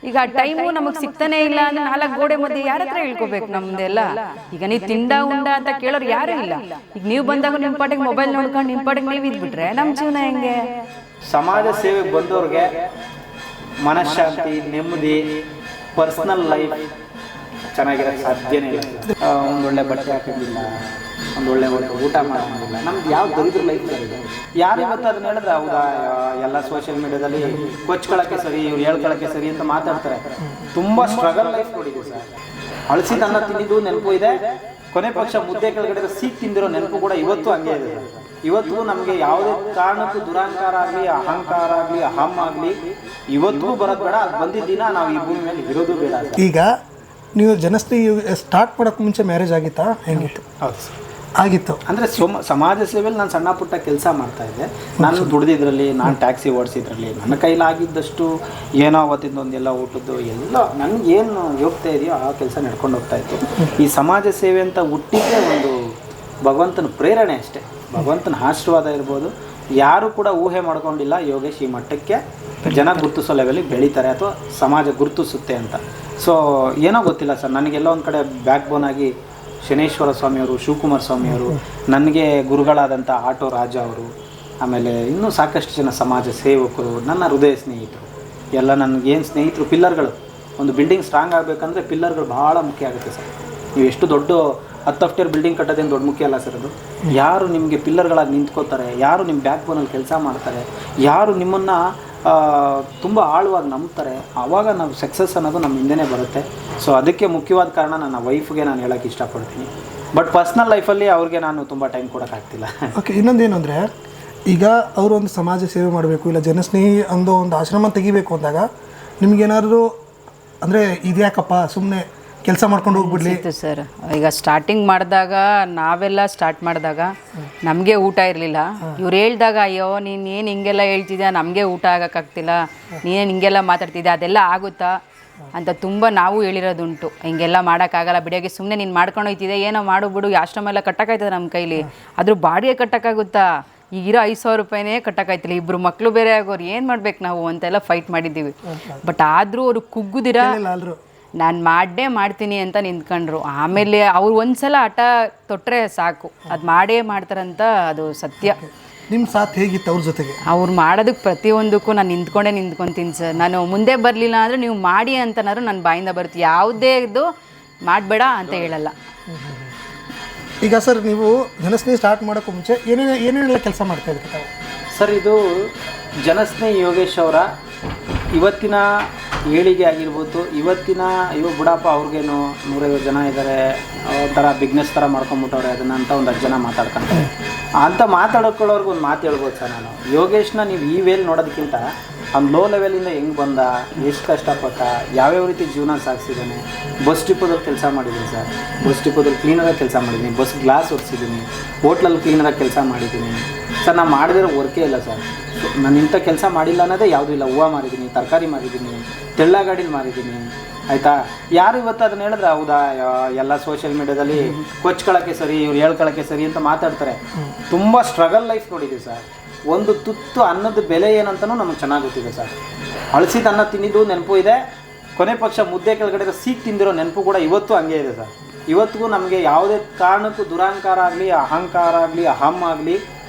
ಈಗ ಆ ಟೈಮು ನಮಗೆ ಸಿಗ್ತಾನೆ ಇಲ್ಲ ಅಂದ್ರೆ 4 ಗೋಡೆ ಮಧ್ಯೆ ಯಾರ ಹತ್ರ ಹೇಳ್ಕೋಬೇಕು ನಮ್ದೆಲ್ಲ. ಈಗ ನೀವು ತಿಂಡ ಉಂಡ ಅಂತ ಕೇಳೋರು ಯಾರೂ ಇಲ್ಲ. ಈಗ ನೀವು ಬಂದಾಗ ನಿಮ್ಮ ಪಾಟಿಗೆ ಮೊಬೈಲ್ ನೋಡ್ಕೊಂಡು ನಿಮ್ಮ ಪಾಟಿಗೆ ನೀವು ಇದ್ಬಿಟ್ರೆ ನಮ್ಮ ಜೀವನ ಹೆಂಗೆ? ಸಮಾಜ ಸೇವೆಗೆ ಬಂದವ್ರಿಗೆ ಮನಃಶಾಂತಿ, ನೆಮ್ಮದಿ, ಪರ್ಸನಲ್ ಲೈಫ್ ಚೆನ್ನಾಗಿರೋಕ್ಕೆ ಸಾಧ್ಯನೇ ಇಲ್ಲ. ಒಂದೊಳ್ಳೆ ಬಟ್ಟೆ ಹಾಕೋದಿಲ್ಲ, ಒಂದೊಳ್ಳೆ ಊಟ ಮಾಡೋದಿಲ್ಲ, ನಮ್ದು ಯಾವ ದರಿದ್ರ ಲೈಫ್ ಇದೆ. ಯಾರು ಇವತ್ತು ಅದನ್ನ ಹೇಳಿದ್ರೆ ಹೌದಾ ಎಲ್ಲ ಸೋಷಿಯಲ್ ಮೀಡಿಯಾದಲ್ಲಿ ಕೊಚ್ಕೊಳ್ಳೋಕ್ಕೆ ಸರಿ, ಇವ್ರು ಹೇಳ್ಕೊಳ್ಳೋಕ್ಕೆ ಸರಿ ಅಂತ ಮಾತಾಡ್ತಾರೆ. ತುಂಬ ಸ್ಟ್ರಗಲ್ ಲೈಫ್ ನೋಡಿದ್ದೀವಿ ಸರ್. ಅಳಸಿದ ಅನ್ನ ತಿಂದಿದ್ದು ನೆನಪು ಇದೆ, ಕೊನೆ ಪಕ್ಷ ಮುದ್ದೆ ಕೆಳಗಡೆ ಸೀಟ್ ತಿಂದಿರೋ ನೆನಪು ಕೂಡ ಇವತ್ತು ಹಂಗೆ ಇದೆ. ಇವತ್ತು ನಮಗೆ ಯಾವುದೇ ಕಾರಣಕ್ಕೂ ದುರಹಂಕಾರ ಆಗಲಿ, ಅಹಂಕಾರ ಆಗಲಿ, ಅಹಂ ಆಗಲಿ ಇವತ್ತಿಗೂ ಬರೋದು ಬೇಡ. ಅದು ಬಂದಿದ್ದ ದಿನ ನಾವು ಈ ಭೂಮಿ ಮೇಲೆ ಇರೋದು ಬೇಡ. ಈಗ ನೀವು ಜನಸ್ನೇಹಿ ಸ್ಟಾರ್ಟ್ ಮಾಡೋಕ್ಕೆ ಮುಂಚೆ ಮ್ಯಾರೇಜ್ ಆಗಿತ್ತಾ? ಹೆಂಗಿತ್ತು? ಹೌದು ಸರ್, ಆಗಿತ್ತು. ಅಂದರೆ ಸಮಾಜ ಸೇವೆಯಲ್ಲಿ ನಾನು ಸಣ್ಣ ಪುಟ್ಟ ಕೆಲಸ ಮಾಡ್ತಾಯಿದ್ದೆ. ನಾನು ದುಡ್ದಿದ್ರಲ್ಲಿ, ನಾನು ಟ್ಯಾಕ್ಸಿ ಓಡಿಸಿದ್ರಲ್ಲಿ ನನ್ನ ಕೈಲಾಗಿದ್ದಷ್ಟು ಏನೋ ಅವತ್ತಿಂದೊಂದೆಲ್ಲ ಊಟದ್ದು ಎಲ್ಲ ನನಗೇನು ಯೋಗ್ಯತೆ ಇದೆಯೋ ಆ ಕೆಲಸ ನಡ್ಕೊಂಡು ಹೋಗ್ತಾಯಿತ್ತು. ಈ ಸಮಾಜ ಸೇವೆ ಅಂತ ಹುಟ್ಟಿದ್ದೇ ಒಂದು ಭಗವಂತನ ಪ್ರೇರಣೆ ಅಷ್ಟೇ, ಭಗವಂತನ ಆಶೀರ್ವಾದ ಇರ್ಬೋದು. ಯಾರು ಕೂಡ ಊಹೆ ಮಾಡ್ಕೊಂಡಿಲ್ಲ ಯೋಗೇಶ್ ಈ ಮಟ್ಟಕ್ಕೆ ಜನ ಗುರುತಿಸೋ ಲೆವೆಲಿಗೆ ಬೆಳೀತಾರೆ ಅಥವಾ ಸಮಾಜ ಗುರುತಿಸುತ್ತೆ ಅಂತ. ಸೊ ಏನೋ ಗೊತ್ತಿಲ್ಲ ಸರ್, ನನಗೆಲ್ಲ ಒಂದು ಕಡೆ ಬ್ಯಾಕ್ ಬೋನ್ ಆಗಿ ಶನೇಶ್ವರ ಸ್ವಾಮಿಯವರು, ಶಿವಕುಮಾರ ಸ್ವಾಮಿಯವರು, ನನಗೆ ಗುರುಗಳಾದಂಥ ಆಟೋ ರಾಜ ಅವರು, ಆಮೇಲೆ ಇನ್ನೂ ಸಾಕಷ್ಟು ಜನ ಸಮಾಜ ಸೇವಕರು, ನನ್ನ ಹೃದಯ ಸ್ನೇಹಿತರು ಎಲ್ಲ ನನಗೇನು ಸ್ನೇಹಿತರು. ಪಿಲ್ಲರ್ಗಳು, ಒಂದು ಬಿಲ್ಡಿಂಗ್ ಸ್ಟ್ರಾಂಗ್ ಆಗಬೇಕಂದ್ರೆ ಪಿಲ್ಲರ್ಗಳು ಭಾಳ ಮುಖ್ಯ ಆಗುತ್ತೆ ಸರ್. ನೀವು ಎಷ್ಟು ದೊಡ್ಡ 10 ಅಫ್ಟೇರ್ ಬಿಲ್ಡಿಂಗ್ ಕಟ್ಟೋದೇನು ದೊಡ್ಡ ಮುಖ್ಯ ಅಲ್ಲ ಸರ್. ಅದು ಯಾರು ನಿಮಗೆ ಪಿಲ್ಲರ್ಗಳಾಗಿ ನಿಂತ್ಕೋತಾರೆ, ಯಾರು ನಿಮ್ಮ ಬ್ಯಾಕ್ ಬೋನಲ್ಲಿ ಕೆಲಸ ಮಾಡ್ತಾರೆ, ಯಾರು ನಿಮ್ಮನ್ನು ತುಂಬ ಆಳವಾಗಿ ನಂಬ್ತಾರೆ, ಆವಾಗ ನಾವು ಸಕ್ಸಸ್ ಅನ್ನೋದು ನಮ್ಮ ಹಿಂದೆನೇ ಬರುತ್ತೆ. ಸೊ ಅದಕ್ಕೆ ಮುಖ್ಯವಾದ ಕಾರಣ ನನ್ನ ವೈಫ್ಗೆ ನಾನು ಹೇಳೋಕ್ಕೆ ಇಷ್ಟಪಡ್ತೀನಿ. ಬಟ್ ಪರ್ಸ್ನಲ್ ಲೈಫಲ್ಲಿ ಅವ್ರಿಗೆ ನಾನು ತುಂಬ ಟೈಮ್ ಕೊಡೋಕ್ಕಾಗ್ತಿಲ್ಲ. ಓಕೆ, ಇನ್ನೊಂದೇನು ಅಂದರೆ ಈಗ ಅವರು ಒಂದು ಸಮಾಜ ಸೇವೆ ಮಾಡಬೇಕು, ಇಲ್ಲ ಜನಸ್ನೇಹಿ ಅನ್ನೋ ಒಂದು ಆಶ್ರಮ ತೆಗಿಬೇಕು ಅಂದಾಗ ನಿಮಗೇನಾದ್ರು ಅಂದರೆ ಇದ್ಯಾಕಪ್ಪ ಸುಮ್ಮನೆ ಕೆಲಸ ಮಾಡ್ಕೊಂಡು ಹೋಗ್ಬಿಡ್ಲಿ ಸರ್? ಈಗ ಸ್ಟಾರ್ಟಿಂಗ್ ಮಾಡಿದಾಗ ನಾವೆಲ್ಲ ಸ್ಟಾರ್ಟ್ ಮಾಡಿದಾಗ ನಮಗೆ ಊಟ ಇರಲಿಲ್ಲ. ಇವ್ರು ಹೇಳ್ದಾಗ ಅಯ್ಯೋ ನೀನು ಏನು ಹಿಂಗೆಲ್ಲ ಹೇಳ್ತಿದ್ಯಾ, ನಮಗೆ ಊಟ ಆಗೋಕ್ಕಾಗ್ತಿಲ್ಲ, ನೀನೇನು ಹಿಂಗೆಲ್ಲ ಮಾತಾಡ್ತಿದ್ದೆ, ಅದೆಲ್ಲ ಆಗುತ್ತಾ ಅಂತ ತುಂಬ ನಾವು ಹೇಳಿರೋದುಂಟು. ಹಿಂಗೆಲ್ಲ ಮಾಡೋಕ್ಕಾಗಲ್ಲ ಬಿಡಿಯೋಗೆ, ಸುಮ್ಮನೆ ನೀನು ಮಾಡ್ಕೊಂಡು ಹೋಗ್ತಿದ್ದೆ, ಏನೋ ಮಾಡು ಬಿಡು, ಆಶ್ರಮ ಎಲ್ಲ ಕಟ್ಟೋಕ್ಕಾಯ್ತದೆ ನಮ್ಮ ಕೈಲಿ, ಅದ್ರ ಬಾಡಿಗೆ ಕಟ್ಟೋಕ್ಕಾಗುತ್ತಾ? ಈಗಿರೋ 5,000 ರೂಪಾಯಿನೇ ಕಟ್ಟೋಕ್ಕಾಯ್ತಿಲ್ಲ, 2 ಮಕ್ಕಳು ಬೇರೆ ಆಗೋರು ಏನು ಮಾಡ್ಬೇಕು ನಾವು ಅಂತೆಲ್ಲ ಫೈಟ್ ಮಾಡಿದ್ದೀವಿ. ಬಟ್ ಆದರೂ ಅವರು ಕುಗ್ಗುದಿರ ನಾನು ಮಾಡೇ ಮಾಡ್ತೀನಿ ಅಂತ ನಿಂತ್ಕೊಂಡ್ರು. ಆಮೇಲೆ ಅವ್ರು ಒಂದ್ಸಲ ಹಠ ತೊಟ್ಟರೆ ಸಾಕು, ಅದು ಮಾಡೇ ಮಾಡ್ತಾರಂತ ಅದು ಸತ್ಯ. ನಿಮ್ಮ ಸಾಥ್ ಹೇಗಿತ್ತು ಅವ್ರ ಜೊತೆಗೆ? ಅವ್ರು ಮಾಡೋದಕ್ಕೆ ಪ್ರತಿಯೊಂದಕ್ಕೂ ನಾನು ನಿಂತ್ಕೊಂತೀನಿ ಸರ್. ನಾನು ಮುಂದೆ ಬರಲಿಲ್ಲ ಅಂದರೆ ನೀವು ಮಾಡಿ ಅಂತನಾದ್ರು ನನ್ನ ಬಾಯಿಂದ ಬರುತ್ತೆ, ಯಾವುದೇ ಇದು ಮಾಡಬೇಡ ಅಂತ ಹೇಳಲ್ಲ. ಈಗ ಸರ್ ನೀವು ಜನಸ್ನೇಹಿ ಸ್ಟಾರ್ಟ್ ಮಾಡೋಕ್ಕೂ ಮುಂಚೆ ಏನೇನೆಲ್ಲ ಕೆಲಸ ಮಾಡ್ತಾಯಿದ್ರಿ ತಾವು? ಸರ್, ಇದು ಜನಸ್ನೇಹಿ ಯೋಗೇಶ್ ಅವರ ಇವತ್ತಿನ ಏಳಿಗೆ ಆಗಿರ್ಬೋದು, ಇವತ್ತಿನ ಬುಡಪ್ಪ ಅವ್ರಿಗೇನು 150 ಜನ ಇದ್ದಾರೆ, ಒಂಥರ ಬಿಗ್ನೆಸ್ ಥರ ಮಾಡ್ಕೊಂಬಿಟ್ಟವ್ರೆ ಅದನ್ನು ಅಂತ ಒಂದು 10 ಜನ ಮಾತಾಡ್ಕೊಂತಾರೆ. ಅಂತ ಮಾತಾಡ್ಕೊಳ್ಳೋರ್ಗೆ ಒಂದು ಮಾತು ಹೇಳ್ಬೋದು ಸರ್. ನಾನು ಯೋಗೇಶ್ನ ನೀವು ಈ ವೇಲ್ ನೋಡೋದಕ್ಕಿಂತ ಅವ್ನು ಲೋ ಲೆವೆಲಿಂದ ಹೆಂಗೆ ಬಂದ, ಎಷ್ಟು ಕಷ್ಟಪಟ್ಟ, ಯಾವ್ಯಾವ ರೀತಿ ಜೀವನ ಸಾಗಿಸಿದ್ದಾನೆ. ಬಸ್ ಡಿಪೋದಲ್ಲಿ ಕೆಲಸ ಮಾಡಿದ್ದೀನಿ ಸರ್, ಬಸ್ ಡಿಪೋದಲ್ಲಿ ಕ್ಲೀನರಾಗಿ ಕೆಲಸ ಮಾಡಿದ್ದೀನಿ, ಬಸ್ ಗ್ಲಾಸ್ ಒರೆಸಿದ್ದೀನಿ, ಹೋಟ್ಲಲ್ಲಿ ಕ್ಲೀನರಾಗಿ ಕೆಲಸ ಮಾಡಿದ್ದೀನಿ ಸರ್. ನಾನು ಮಾಡದಿರೋ ವರ್ಕೇ ಇಲ್ಲ ಸರ್. ನಾನು ಇಂಥ ಕೆಲಸ ಮಾಡಿಲ್ಲ ಅನ್ನೋದೇ ಯಾವುದೂ ಇಲ್ಲ. ಹೂವು ಮಾರಿದ್ದೀನಿ, ತರಕಾರಿ ಮಾರಿದ್ದೀನಿ, ತೆಳ್ಳ ಗಾಡಿಲಿ ಮಾರಿದ್ದೀನಿ, ಆಯಿತಾ? ಯಾರು ಇವತ್ತು ಅದನ್ನ ಹೇಳಿದ್ರೆ ಹೌದಾ ಎಲ್ಲ ಸೋಷಿಯಲ್ ಮೀಡಿಯಾದಲ್ಲಿ ಕೊಚ್ಕೊಳ್ಳೋಕ್ಕೆ ಸರಿ, ಇವ್ರು ಹೇಳ್ಕೊಳ್ಳೋಕ್ಕೆ ಸರಿ ಅಂತ ಮಾತಾಡ್ತಾರೆ. ತುಂಬ ಸ್ಟ್ರಗಲ್ ಲೈಫ್ ನೋಡಿದ್ದೀವಿ ಸರ್. ಒಂದು ತುತ್ತು ಅನ್ನದ ಬೆಲೆ ಏನಂತನೂ ನಮಗೆ ಚೆನ್ನಾಗಿ ಗೊತ್ತಿದೆ ಸರ್. ಅಳಸಿದ ಅನ್ನ ತಿಂದಿದ್ದು ನೆನಪು ಇದೆ, ಕೊನೆ ಪಕ್ಷ ಮುದ್ದೆ ಕೆಳಗಡೆ ಸೀಟ್ ತಿಂದಿರೋ ನೆನಪು ಕೂಡ ಇವತ್ತು ಹಂಗೆ ಇದೆ ಸರ್. ಇವತ್ತಿಗೂ ನಮಗೆ ಯಾವುದೇ ಕಾರಣಕ್ಕೂ ದುರಹಂಕಾರ ಆಗಲಿ, ಅಹಂಕಾರ ಆಗಲಿ, ಅಹಂ ಆಗಲಿ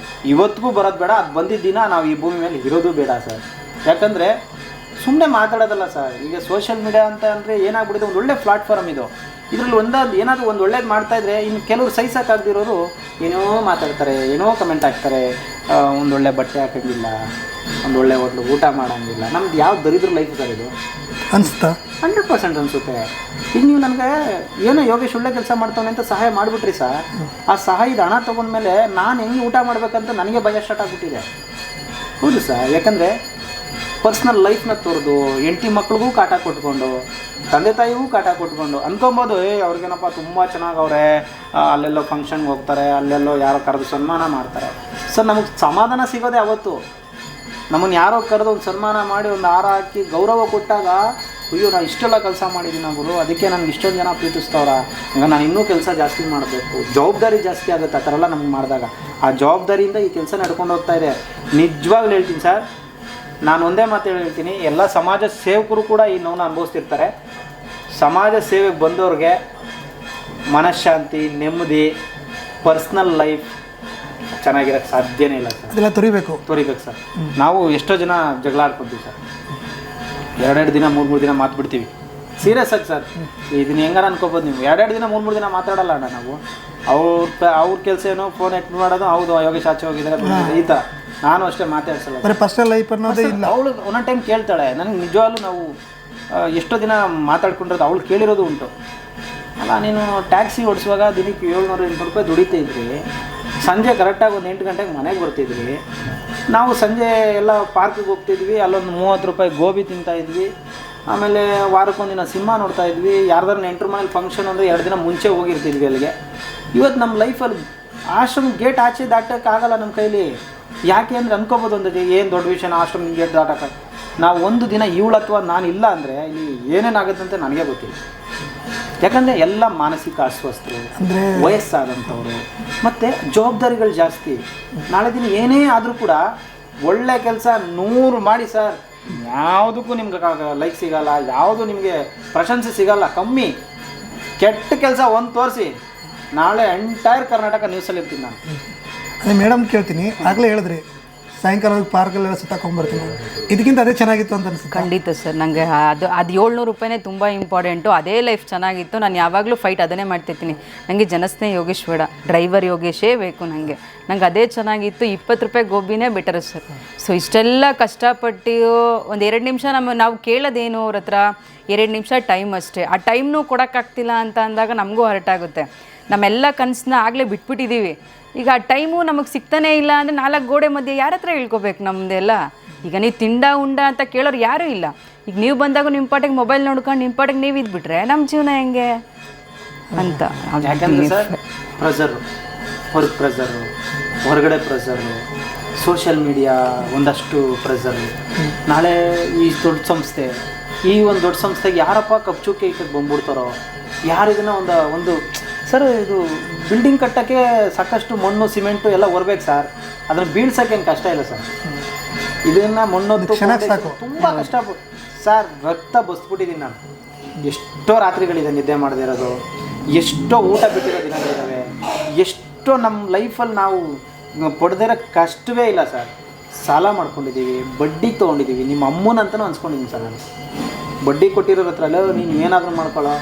ಇವತ್ತಿಗೂ ಬರೋದು ಬೇಡ. ಅದು ಬಂದಿದ್ದ ದಿನ ನಾವು ಈ ಭೂಮಿ ಮೇಲೆ ಇರೋದು ಬೇಡ ಸರ್. ಯಾಕಂದರೆ ಸುಮ್ಮನೆ ಮಾತಾಡೋದಲ್ಲ ಸರ್. ಈಗ ಸೋಷಿಯಲ್ ಮೀಡಿಯಾ ಅಂತ ಅಂದರೆ ಏನಾಗ್ಬಿಟ್ಟಿದೆ, ಒಂದು ಒಳ್ಳೆ ಪ್ಲಾಟ್ಫಾರ್ಮ್ ಇದು. ಇದರಲ್ಲಿ ಏನಾದರೂ ಒಂದು ಒಳ್ಳೇದು ಮಾಡ್ತಾಯಿದ್ರೆ ಇನ್ನು ಕೆಲವರು ಸಹಿಸೋಕ್ಕಾಗದಿರೋರು ಏನೋ ಮಾತಾಡ್ತಾರೆ, ಏನೋ ಕಮೆಂಟ್ ಹಾಕ್ತಾರೆ, ಒಂದೊಳ್ಳೆ ಬಟ್ಟೆ ಹಾಕೋಂಗಿಲ್ಲ, ಒಂದೊಳ್ಳೆ ಹೋಟ್ಲು ಊಟ ಮಾಡೋಂಗಿಲ್ಲ. ನಮ್ದು ಯಾವ ದರಿದ್ರ ಲೈಫ್ ಸರ್ ಇದು ಅನಿಸ್ತಾ? 100% ಅನಿಸುತ್ತೆ. ಈಗ ನೀವು ನನಗೆ ಏನೋ ಯೋಗೇಶ್ ಒಳ್ಳೆ ಕೆಲಸ ಮಾಡ್ತಾನೆ ಅಂತ ಸಹಾಯ ಮಾಡಿಬಿಟ್ರಿ ಸರ್. ಆ ಸಹಾಯದ ಹಣ ತೊಗೊಂಡ್ಮೇಲೆ ನಾನು ಹೆಂಗೆ ಊಟ ಮಾಡಬೇಕಂತ ನನಗೆ ಭಯ ಸ್ಟಾರ್ಟ್ ಆಗಿಬಿಟ್ಟಿದೆ. ಹೌದು ಸರ್, ಯಾಕಂದರೆ ಪರ್ಸ್ನಲ್ ಲೈಫ್ನ ತೋರಿದು ಹೆಂಡತಿ ಮಕ್ಳಿಗೂ ಕಾಟ ಕೊಟ್ಕೊಂಡು, ತಂದೆ ತಾಯಿಗೂ ಕಾಟ ಕೊಟ್ಕೊಂಡು ಅಂದ್ಕೊಬೋದು ಅವ್ರಿಗೇನಪ್ಪ ತುಂಬ ಚೆನ್ನಾಗವ್ರೆ, ಅಲ್ಲೆಲ್ಲೋ ಫಂಕ್ಷನ್ಗೆ ಹೋಗ್ತಾರೆ, ಅಲ್ಲೆಲ್ಲೋ ಯಾರೋ ಕರೆದು ಸನ್ಮಾನ ಮಾಡ್ತಾರೆ. ಸರ್, ನಮಗೆ ಸಮಾಧಾನ ಸಿಗೋದೇ ಅವತ್ತು. ನಮ್ಮನ್ನು ಯಾರೋ ಕರೆದು ಒಂದು ಸನ್ಮಾನ ಮಾಡಿ ಒಂದು ಹಾರ ಹಾಕಿ ಗೌರವ ಕೊಟ್ಟಾಗ ಅಯ್ಯೋ ನಾನು ಇಷ್ಟೆಲ್ಲ ಕೆಲಸ ಮಾಡಿದ್ದೀನಿ ಗುರು, ಅದಕ್ಕೆ ನನಗೆ ಇಷ್ಟೊಂದು ಜನ ಪ್ರೀತಿಸ್ತವ್ರ, ಹಂಗೆ ನಾನು ಇನ್ನೂ ಕೆಲಸ ಜಾಸ್ತಿ ಮಾಡಬೇಕು, ಜವಾಬ್ದಾರಿ ಜಾಸ್ತಿ ಆಗುತ್ತೆ ಆ ಥರ ಎಲ್ಲ ನಮ್ಗೆ ಮಾಡಿದಾಗ. ಆ ಜವಾಬ್ದಾರಿಯಿಂದ ಈ ಕೆಲಸ ನಡ್ಕೊಂಡು ಹೋಗ್ತಾ ಇದೆ. ನಿಜವಾಗ್ಲೂ ಹೇಳ್ತೀನಿ ಸರ್, ನಾನು ಒಂದೇ ಮಾತು ಹೇಳ್ತೀನಿ, ಎಲ್ಲ ಸಮಾಜ ಸೇವಕರು ಕೂಡ ಈ ನೋವನ್ನು ಅನುಭವಿಸ್ತಿರ್ತಾರೆ. ಸಮಾಜ ಸೇವೆಗೆ ಬಂದವ್ರಿಗೆ ಮನಃಶಾಂತಿ, ನೆಮ್ಮದಿ, ಪರ್ಸ್ನಲ್ ಲೈಫ್ ಚೆನ್ನಾಗಿರೋಕ್ಕೆ ಸಾಧ್ಯನೇ ಇಲ್ಲ ಸರ್. ಅದೆಲ್ಲ ತೊರಿಬೇಕು ಸರ್. ನಾವು ಎಷ್ಟೋ ಜನ ಜಗಳ ಆಡ್ಕೊತೀವಿ ಸರ್, 2 ದಿನ 3 ದಿನ ಮಾತು ಬಿಡ್ತೀವಿ. ಸೀರಿಯಸ್ ಆಗಿ ಸರ್, ಇದನ್ನ ಹೆಂಗಾರ ಅನ್ಕೋಬೋದು ನೀವು. 2 ದಿನ 3 ದಿನ ಮಾತಾಡಲ್ಲ ಅಣ್ಣ ನಾವು. ಅವ್ರ ಕೆಲಸ ಏನೋ ಫೋನ್ ಎಟ್ ಮಾಡೋದು, ಹೌದು ಯೋಗೇಶ್ ಆಚೆ ಹೋಗಿದ್ದಾರೆ ಈ ಥರ. ನಾನು ಅಷ್ಟೇ ಮಾತಾಡ್ಸಲ್ಲ. ಪರ್ಸನಲ್ ಲೈಫ್ ಅನ್ನೋದೇ ಇಲ್ಲ. ಅವಳು ಒಂದೊಂದು ಟೈಮ್ ಕೇಳ್ತಾಳೆ. ನನಗೆ ನಿಜವಾಗ್ಲೂ ನಾವು ಎಷ್ಟೋ ದಿನ ಮಾತಾಡ್ಕೊಂಡಿರೋದು ಅವಳು ಕೇಳಿರೋದು ಉಂಟು. ಅಲ್ಲ, ನೀನು ಟ್ಯಾಕ್ಸಿ ಓಡಿಸುವಾಗ ದಿನಕ್ಕೆ 700-800 ರೂಪಾಯಿ ದುಡಿತಾ ಇದ್ರಿ, ಸಂಜೆ ಕರೆಕ್ಟಾಗಿ ಒಂದು 8 ಗಂಟೆಗೆ ಮನೆಗೆ ಬರ್ತಿದ್ವಿ. ನಾವು ಸಂಜೆ ಎಲ್ಲ ಪಾರ್ಕಿಗೆ ಹೋಗ್ತಿದ್ವಿ, ಅಲ್ಲೊಂದು 30 ರೂಪಾಯಿ ಗೋಬಿ ತಿಂತಾಯಿದ್ವಿ. ಆಮೇಲೆ ವಾರಕ್ಕೊಂದಿನ ಸಿನಿಮಾ ನೋಡ್ತಾ ಇದ್ವಿ. ಯಾರ್ದಾರು ನೆಂಟ್ರ ಮನೇಲಿ ಫಂಕ್ಷನ್ ಅಂದರೆ 2 ದಿನ ಮುಂಚೆ ಹೋಗಿರ್ತಿದ್ವಿ ಅಲ್ಲಿಗೆ. ಇವತ್ತು ನಮ್ಮ ಲೈಫಲ್ಲಿ ಆಶ್ರಮ ಗೇಟ್ ಆಚೆ ದಾಟೋಕ್ಕಾಗಲ್ಲ ನಮ್ಮ ಕೈಲಿ. ಯಾಕೆ ಅಂದರೆ ಅನ್ಕೋಬೋದು ಒಂದು ಏನು ದೊಡ್ಡ ವಿಷಯನ ಆಶ್ರಮ ಗೇಟ್ ದಾಟೋಕ್ಕೆ. ನಾವು ಒಂದು ದಿನ ಇವಳು ಅಥವಾ ನಾನು ಇಲ್ಲ ಅಂದರೆ ಇಲ್ಲಿ ಏನೇನಾಗುತ್ತಂತ ನನಗೆ ಗೊತ್ತಿಲ್ಲ. ಯಾಕಂದರೆ ಎಲ್ಲ ಮಾನಸಿಕ ಅಸ್ವಸ್ಥರು, ವಯಸ್ಸಾದಂಥವ್ರು, ಮತ್ತು ಜವಾಬ್ದಾರಿಗಳು ಜಾಸ್ತಿ. ನಾಳೆ ದಿನ ಏನೇ ಆದರೂ ಕೂಡ ಒಳ್ಳೆ ಕೆಲಸ 100 ಮಾಡಿ ಸರ್, ಯಾವುದಕ್ಕೂ ನಿಮ್ಗೆ ಲೈಕ್ ಸಿಗಲ್ಲ, ಯಾವುದು ನಿಮಗೆ ಪ್ರಶಂಸೆ ಸಿಗಲ್ಲ. ಕಮ್ಮಿ ಕೆಟ್ಟ ಕೆಲಸ ಒಂದು ತೋರಿಸಿ, ನಾಳೆ ಎಂಟೈರ್ ಕರ್ನಾಟಕ ನ್ಯೂಸಲ್ಲಿ ಇರ್ತೀನಿ ನಾನು. ಅದೇ ಮೇಡಮ್ ಕೇಳ್ತೀನಿ, ಆಗಲೇ ಹೇಳಿದ್ರಿ ಸಾಯಂಕಾಲ ಪಾರ್ಕಲ್ಲೆಲ್ಲ ಸುತ್ತಾಕೊಂಡ್ಬರ್ತೀನಿ, ಇದಕ್ಕಿಂತ ಅದೇ ಚೆನ್ನಾಗಿತ್ತು ಅಂತ ಅನಿಸುತ್ತೆ. ಖಂಡಿತ ಸರ್, ನನಗೆ ಅದು 700 ರೂಪಾಯಿನೇ ತುಂಬ ಇಂಪಾರ್ಟೆಂಟು. ಅದೇ ಲೈಫ್ ಚೆನ್ನಾಗಿತ್ತು. ನಾನು ಯಾವಾಗಲೂ ಫೈಟ್ ಅದನ್ನೇ ಮಾಡ್ತಿರ್ತೀನಿ. ನನಗೆ ಜನಸ್ನೇಹಿ ಯೋಗೇಶ್ ಬೇಡ, ಡ್ರೈವರ್ ಯೋಗೇಶೇ ಬೇಕು ನನಗೆ ಅದೇ ಚೆನ್ನಾಗಿತ್ತು. 20 ರೂಪಾಯಿ ಗೋಬಿನೇ ಬೆಟರ್ ಸರ್. ಸೊ ಇಷ್ಟೆಲ್ಲ ಕಷ್ಟಪಟ್ಟು ಒಂದು 2 ನಿಮಿಷ ನಾವು ಕೇಳೋದೇನು ಅವ್ರ ಹತ್ರ, 2 ನಿಮಿಷ ಟೈಮ್ ಅಷ್ಟೇ. ಆ ಟೈಮ್ನೂ ಕೊಡೋಕ್ಕಾಗ್ತಿಲ್ಲ ಅಂತ ಅಂದಾಗ ನಮಗೂ ಹರ್ಟ್ ಆಗುತ್ತೆ. ನಮ್ಮೆಲ್ಲ ಕನಸನ್ನ ಆಗಲೇ ಬಿಟ್ಬಿಟ್ಟಿದ್ದೀವಿ. ಈಗ ಆ ಟೈಮು ನಮಗೆ ಸಿಗ್ತಾನೇ ಇಲ್ಲ ಅಂದರೆ 4 ಗೋಡೆ ಮಧ್ಯೆ ಯಾರ ಹತ್ರ ಹೇಳ್ಕೊಬೇಕು ನಮ್ಮದೆಲ್ಲ? ಈಗ ನೀವು ತಿಂಡ ಉಂಡ ಅಂತ ಕೇಳೋರು ಯಾರೂ ಇಲ್ಲ. ಈಗ ನೀವು ಬಂದಾಗ ನಿಮ್ಮ ಪಾಟಿಗೆ ಮೊಬೈಲ್ ನೋಡ್ಕೊಂಡು ನಿಮ್ಮ ಪಾಟಿಗೆ ನೀವು ಇದ್ಬಿಟ್ರೆ ನಮ್ಮ ಜೀವನ ಹೆಂಗೆ ಅಂತ. ಯಾಕಂದರೆ ಸರ್, ಪ್ರೆಸರು, ಪ್ರೆಸರು, ಹೊರಗಡೆ ಪ್ರೆಸರು, ಸೋಷಿಯಲ್ ಮೀಡಿಯಾ ಒಂದಷ್ಟು ಪ್ರೆಸರು. ನಾಳೆ ಈ ದೊಡ್ಡ ಸಂಸ್ಥೆ, ಈ ಒಂದು ದೊಡ್ಡ ಸಂಸ್ಥೆಗೆ ಯಾರಪ್ಪ ಕಪ್ಚುಕ್ಕೆ ಈಗ ಬಂದ್ಬಿಡ್ತಾರೋ, ಯಾರು ಇದನ್ನು ಒಂದು ಸರ್, ಇದು ಬಿಲ್ಡಿಂಗ್ ಕಟ್ಟೋಕ್ಕೆ ಸಾಕಷ್ಟು ಮಣ್ಣು ಸಿಮೆಂಟು ಎಲ್ಲ ಹೊರ್ಬೇಕು ಸರ್. ಅದನ್ನು ಬೀಳ್ಸೋಕ್ಕೇನು ಕಷ್ಟ ಇಲ್ಲ ಸರ್. ಇದನ್ನು ಮಣ್ಣೊತ್ತು ತುಂಬ ಕಷ್ಟ ಸರ್. ರಕ್ತ ಬಸ್ಬಿಟ್ಟಿದ್ದೀನಿ ನಾನು. ಎಷ್ಟೋ ರಾತ್ರಿಗಳಿದೆ ನಿದ್ದೆ ಮಾಡದೇ ಇರೋದು, ಎಷ್ಟೋ ಊಟ ಬಿಟ್ಟಿರೋ ದಿನಗಳಿದ್ದಾವೆ, ಎಷ್ಟೋ ನಮ್ಮ ಲೈಫಲ್ಲಿ ನಾವು ಪಡೆದಿರೋ ಕಷ್ಟವೇ ಇಲ್ಲ ಸರ್. ಸಾಲ ಮಾಡ್ಕೊಂಡಿದ್ದೀವಿ, ಬಡ್ಡಿ ತೊಗೊಂಡಿದ್ದೀವಿ. ನಿಮ್ಮ ಅಮ್ಮನಂತನೂ ಅನ್ಸ್ಕೊಂಡಿದ್ದೀನಿ ಸರ್ ನಾನು. ಬಡ್ಡಿ ಕೊಟ್ಟಿರೋರ ಹತ್ರ ಅಲ್ಲ, ನೀನು ಏನಾದರೂ ಮಾಡ್ಕೊಳ್ಳೋ,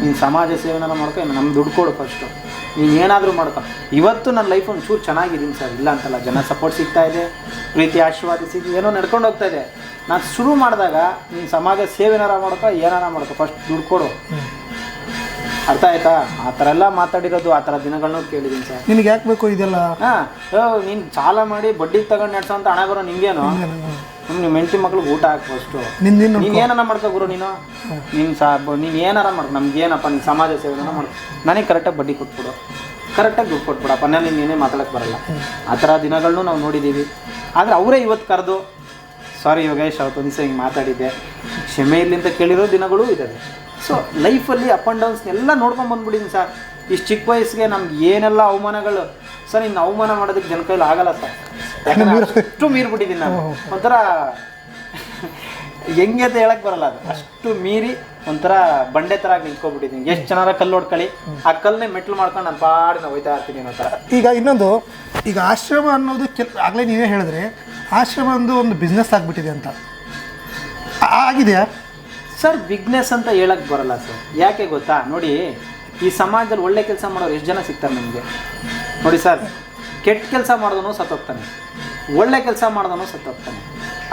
ನೀನು ಸಮಾಜ ಸೇವೆನೆಲ್ಲ ಮಾಡ್ಕೊ, ನಮ್ಮ ದುಡ್ಡು ಕೊಡು ಫಸ್ಟು, ನೀನು ಏನಾದರೂ ಮಾಡ್ಕೊ. ಇವತ್ತು ನನ್ನ ಲೈಫ್ ಒಂಚೂರು ಚೆನ್ನಾಗಿದ್ದೀನಿ ಸರ್, ಇಲ್ಲ ಅಂತಲ್ಲ. ಜನ ಸಪೋರ್ಟ್ ಸಿಗ್ತಾ ಇದೆ, ಪ್ರೀತಿ ಆಶೀರ್ವಾದ ಸಿಗಿ ಏನೋ ನಡ್ಕೊಂಡು ಹೋಗ್ತಾ ಇದೆ. ನಾನು ಶುರು ಮಾಡಿದಾಗ ನೀನು ಸಮಾಜ ಸೇವೆನಾರ ಮಾಡ್ಕೊ, ಏನಾರ ಮಾಡ್ಕೊ, ಫಸ್ಟ್ ದುಡ್ಡು ಕೊಡು. ಅರ್ಥ ಆಯ್ತಾ? ಆ ಥರ ಎಲ್ಲ ಮಾತಾಡಿರೋದು, ಆ ಥರ ದಿನಗಳನ್ನೂ ಕೇಳಿದ್ದೀನಿ ಸರ್. ನಿನಗೆ ಯಾಕೆ ಬೇಕು ಇದೆಲ್ಲ? ನೀನು ಸಾಲ ಮಾಡಿ ಬಡ್ಡಿಗೆ ತಗೊಂಡು ನಡೆಸೋ ಅಂತ ಹಣ ಬರೋ ನಿಂಗೇನು? ನಿಮ್ಮ ಹೆಂಡತಿ ಮಕ್ಳಿಗೆ ಊಟ ಹಾಕಿ ಫಸ್ಟು. ನೀನು ಏನಾರ ಮಾಡ್ಕೊ ಗುರು, ನೀನು ಏನಾರ ಮಾಡ್ಕೊ. ನಮ್ಗೇನಪ್ಪ, ನೀನು ಸಮಾಜ ಸೇವೆನ ಮಾಡ್ಕೊ. ನನಗೆ ಕರೆಕ್ಟಾಗಿ ಬಡ್ಡಿ ಕೊಟ್ಬಿಡು, ಕರೆಕ್ಟಾಗಿ ದುಡ್ಡು ಕೊಟ್ಬಿಡಪ್ಪ, ನಾನು ನೀನು ಏನೇ ಮಾತಾಡೋಕ್ಕೆ ಬರಲ್ಲ. ಆ ಥರ ದಿನಗಳನ್ನೂ ನಾವು ನೋಡಿದ್ದೀವಿ. ಆದರೆ ಅವರೇ ಇವತ್ತು ಕರೆದು, ಸಾರಿ ಯೋಗೇಶ್, ಅವತ್ತೊಂದು ದಿವಸ ಹಿಂಗೆ ಮಾತಾಡಿದ್ದೆ, ಕ್ಷಮೆ ಇರಲಿ ಅಂತ ಕೇಳಿರೋ ದಿನಗಳೂ ಇದ್ದಾವೆ. ಸೊ ಲೈಫಲ್ಲಿ ಅಪ್ ಆ್ಯಂಡ್ ಡೌನ್ಸ್ ಎಲ್ಲ ನೋಡ್ಕೊಂಡು ಬಂದ್ಬಿಟ್ಟಿದ್ದೀನಿ ಸರ್. ಇಷ್ಟು ಚಿಕ್ಕ ವಯಸ್ಸಿಗೆ ನಮ್ಗೆ ಏನೆಲ್ಲ ಅವಮಾನಗಳು ಸರ್. ಇನ್ನು ಅವಮಾನ ಮಾಡೋದಕ್ಕೆ ಜನ ಕೈಲಿ ಆಗಲ್ಲ ಸರ್. ಯಾಕಂದರೆ ಅಷ್ಟು ಮೀರಿಬಿಟ್ಟಿದ್ದೀನಿ ನಾನು. ಒಂಥರ ಹೆಂಗೆ ಅಂತ ಹೇಳಕ್ಕೆ ಬರಲ್ಲ. ಅದು ಅಷ್ಟು ಮೀರಿ ಒಂಥರ ಬಂಡೆ ಥರ ನಿಂತ್ಕೊಬಿಟ್ಟಿದ್ದೀನಿ. ಎಷ್ಟು ಚೆನ್ನಾರ ಕಲ್ಲು ಹೊಡ್ಕೊಳ್ಳಿ, ಆ ಕಲ್ಲನ್ನೇ ಮೆಟ್ಲು ಮಾಡ್ಕೊಂಡು ನಾನು ಪಾಡಿ ನಾವು ಹೋಯ್ತಾ ಇರ್ತೀನಿ ಅನ್ನೋ ಥರ. ಈಗ ಇನ್ನೊಂದು, ಈಗ ಆಶ್ರಮ ಅನ್ನೋದು ಆಗಲೇ ನೀವೇ ಹೇಳಿದ್ರೆ ಆಶ್ರಮ ಒಂದು ಬಿಸ್ನೆಸ್ ಆಗಿಬಿಟ್ಟಿದೆ ಅಂತ ಆಗಿದೆಯಾ ಸರ್? ಬಿಸ್ನೆಸ್ ಅಂತ ಹೇಳಕ್ಕೆ ಬರಲ್ಲ ಸರ್. ಯಾಕೆ ಗೊತ್ತಾ? ನೋಡಿ, ಈ ಸಮಾಜದಲ್ಲಿ ಒಳ್ಳೆ ಕೆಲಸ ಮಾಡೋರು ಎಷ್ಟು ಜನ ಸಿಗ್ತಾರೆ ನಿಮಗೆ? ನೋಡಿ ಸರ್, ಕೆಟ್ಟ ಕೆಲಸ ಮಾಡಿದವನು ಸತ್ತೋಗ್ತಾನೆ, ಒಳ್ಳೆ ಕೆಲಸ ಮಾಡಿದವನು ಸತ್ತೋಗ್ತಾನೆ.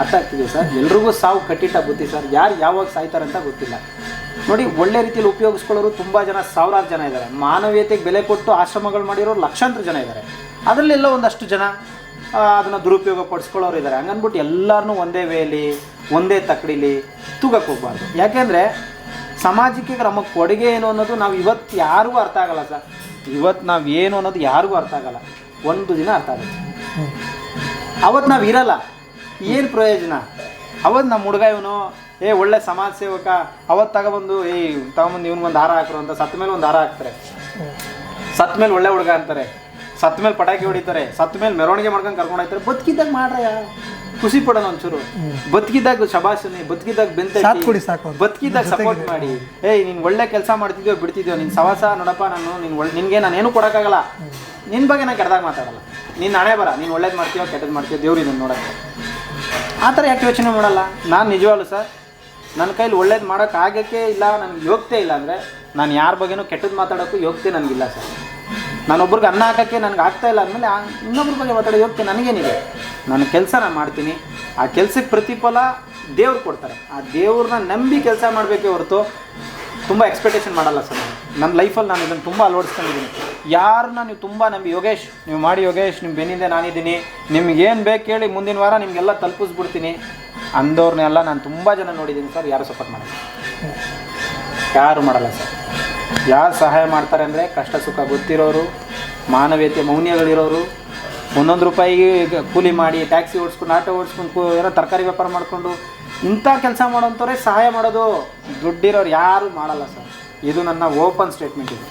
ಅರ್ಥ ಆಗ್ತಿದೆ ಸರ್? ಎಲ್ರಿಗೂ ಸಾವು ಕಟ್ಟಿಟ್ಟ ಬುದ್ಧಿ ಸರ್. ಯಾರು ಯಾವಾಗ ಸಾಯ್ತಾರೆ ಅಂತ ಗೊತ್ತಿಲ್ಲ. ನೋಡಿ, ಒಳ್ಳೆ ರೀತಿಯಲ್ಲಿ ಉಪಯೋಗಿಸ್ಕೊಳ್ಳೋರು ತುಂಬ ಜನ, ಸಾವಿರಾರು ಜನ ಇದ್ದಾರೆ. ಮಾನವೀಯತೆಗೆ ಬೆಲೆ ಕೊಟ್ಟು ಆಶ್ರಮಗಳು ಮಾಡಿರೋರು ಲಕ್ಷಾಂತರ ಜನ ಇದ್ದಾರೆ. ಅದರಲ್ಲೆಲ್ಲ ಒಂದಷ್ಟು ಜನ ಅದನ್ನು ದುರುಪಯೋಗ ಪಡಿಸ್ಕೊಳ್ಳೋರು ಇದ್ದಾರೆ. ಹಂಗನ್ಬಿಟ್ಟು ಎಲ್ಲರನ್ನೂ ಒಂದೇ ವೇಲಿ, ಒಂದೇ ತಕ್ಕಡಿಲಿ ತೂಗಕ್ಕೆ ಹೋಗ್ಬಾರ್ದು. ಯಾಕೆಂದರೆ ಸಮಾಜಕ್ಕೆ ನಮ್ಮ ಕೊಡುಗೆ ಏನು ಅನ್ನೋದು ನಾವು ಇವತ್ತು ಯಾರಿಗೂ ಅರ್ಥ ಆಗಲ್ಲ ಸರ್. ಇವತ್ತು ನಾವು ಏನು ಅನ್ನೋದು ಯಾರಿಗೂ ಅರ್ಥ ಆಗಲ್ಲ. ಒಂದು ದಿನ ಅರ್ಥ ಆಗುತ್ತೆ. ಅವತ್ತು ನಾವು ಇರಲ್ಲ, ಏನು ಪ್ರಯೋಜನ? ಅವತ್ತು ನಮ್ಮ ಹುಡುಗ ಇವನು ಒಳ್ಳೆ ಸಮಾಜ ಸೇವಕ, ಅವತ್ತು ತಗೊಬಂದು ತಗೊಂಬಂದು ಇವನಿಗೊಂದು ಹಾರ ಹಾಕ್ರು ಅಂತ, ಸತ್ತ ಮೇಲೆ ಒಂದು ಹಾರ ಹಾಕ್ತಾರೆ, ಸತ್ತ ಮೇಲೆ ಒಳ್ಳೆ ಹುಡುಗ ಅಂತಾರೆ. ಸತ್ತ ಮೇಲೆ ಪಟಾಕಿ ಹೊಡಿತಾರೆ, ಸತ್ತ ಮೇಲೆ ಮೆರವಣಿಗೆ ಮಾಡ್ಕೊಂಡು ಕರ್ಕೊಂಡು ಹೋಗ್ತಾರೆ. ಬದುಕಿದ್ದಾಗ ಮಾಡ್ರಯ್ಯ, ಖುಷಿ ಪಡೋಣ ಒಂಚೂರು. ಬದುಕಿದ್ದಾಗ ಶಬಾಷನಿ, ಬದುಕಿದ್ದಾಗ ಸಾಥ್ ಕೊಡಿ ಸಾಕು. ಬದುಕಿದ್ದಾಗ ಸಪೋರ್ಟ್ ಮಾಡಿ. ಏಯ್ ನೀನು ಒಳ್ಳೆ ಕೆಲಸ ಮಾಡ್ತಿದ್ಯೋ ಬಿಡ್ತಿದ್ಯೋ, ನಿನ್ನ ಸವಾಸ ನೋಡಪ್ಪ, ನಿನಗೆ ನಾನೇನು ಕೊಡೋಕ್ಕಾಗಲ್ಲ, ನಿನ್ನ ಬಗ್ಗೆ ನಾನು ಕೆಟ್ಟದಾಗ ಮಾತಾಡಲ್ಲ, ನೀನು ಹಣೆ ಬರ, ನೀನು ಒಳ್ಳೇದು ಮಾಡ್ತೀಯೋ ಕೆಟ್ಟದ್ದು ಮಾಡ್ತೀಯೋ ದೇವ್ರು ಇದನ್ನು ನೋಡೋಕ್ಕೆ. ಆ ಥರ ಯಾಕೆ ಯೋಚನೆ ಮಾಡಲ್ಲ? ನಾನು ನಿಜವಾಗ್ಲು ಸರ್ ನನ್ನ ಕೈಲಿ ಒಳ್ಳೇದು ಮಾಡೋಕ್ಕಾಗಕ್ಕೆ ಇಲ್ಲ, ನನಗೆ ಯೋಗ್ಯತೆ ಇಲ್ಲ ಅಂದರೆ ನಾನು ಯಾರ ಬಗ್ಗೆನೂ ಕೆಟ್ಟದ್ದು ಮಾತಾಡೋಕ್ಕೂ ಯೋಗ್ಯತೆ ನನಗಿಲ್ಲ ಸರ್. ನಾನೊಬ್ರಿಗೆ ಅನ್ನ ಹಾಕೋಕ್ಕೆ ನನಗೆ ಆಗ್ತಾ ಇಲ್ಲ ಅಂದಮೇಲೆ ಇನ್ನೊಬ್ರ ಬಗ್ಗೆ ಮಾತಾಡೋ ಯೋಗ್ಯತೆ ನನಗೇನಿದೆ? ನನ್ನ ಕೆಲಸ ನಾನು ಮಾಡ್ತೀನಿ, ಆ ಕೆಲಸಕ್ಕೆ ಪ್ರತಿಫಲ ದೇವ್ರು ಕೊಡ್ತಾರೆ. ಆ ದೇವ್ರನ್ನ ನಂಬಿ ಕೆಲಸ ಮಾಡಬೇಕೇ ಹೊರತು ತುಂಬ ಎಕ್ಸ್ಪೆಕ್ಟೇಷನ್ ಮಾಡಲ್ಲ ಸರ್. ನನ್ನ ಲೈಫಲ್ಲಿ ನಾನು ಇದನ್ನು ತುಂಬ ಅಳವಡಿಸ್ಕೊಂಡಿದ್ದೀನಿ. ಯಾರನ್ನ ನೀವು ತುಂಬ ನಂಬಿ, ಯೋಗೇಶ್ ನೀವು ಮಾಡಿ, ಯೋಗೇಶ್ ನಿಮ್ಮ ಬೆನ್ನಿಂದೆ ನಾನಿದ್ದೀನಿ, ನಿಮ್ಗೇನು ಬೇಕು ಕೇಳಿ ಮುಂದಿನ ವಾರ ನಿಮಗೆಲ್ಲ ತಲುಪಿಸ್ಬಿಡ್ತೀನಿ ಅಂದವ್ರನ್ನೆಲ್ಲ ನಾನು ತುಂಬ ಜನ ನೋಡಿದ್ದೀನಿ ಸರ್. ಯಾರು ಸಪೋರ್ಟ್ ಮಾಡಲ್ಲ, ಯಾರು ಮಾಡಲ್ಲ ಸರ್. ಯಾರು ಸಹಾಯ ಮಾಡ್ತಾರೆ ಅಂದರೆ ಕಷ್ಟ ಸುಖ ಗೊತ್ತಿರೋರು, ಮಾನವೀಯತೆ ಮೌಲ್ಯಗಳಿರೋರು, ಒಂದೊಂದು ರೂಪಾಯಿಗೆ ಕೂಲಿ ಮಾಡಿ ಟ್ಯಾಕ್ಸಿ ಓಡಿಸ್ಕೊಂಡು ಆಟೋ ಓಡಿಸ್ಕೊಂಡು ಏನೋ ತರಕಾರಿ ವ್ಯಾಪಾರ ಮಾಡಿಕೊಂಡು ಇಂಥ ಕೆಲಸ ಮಾಡೋಂಥವ್ರೆ ಸಹಾಯ ಮಾಡೋದು. ದುಡ್ಡಿರೋರು ಯಾರೂ ಮಾಡಲ್ಲ ಸರ್. ಇದು ನನ್ನ ಓಪನ್ ಸ್ಟೇಟ್ಮೆಂಟ್ ಇದೆ.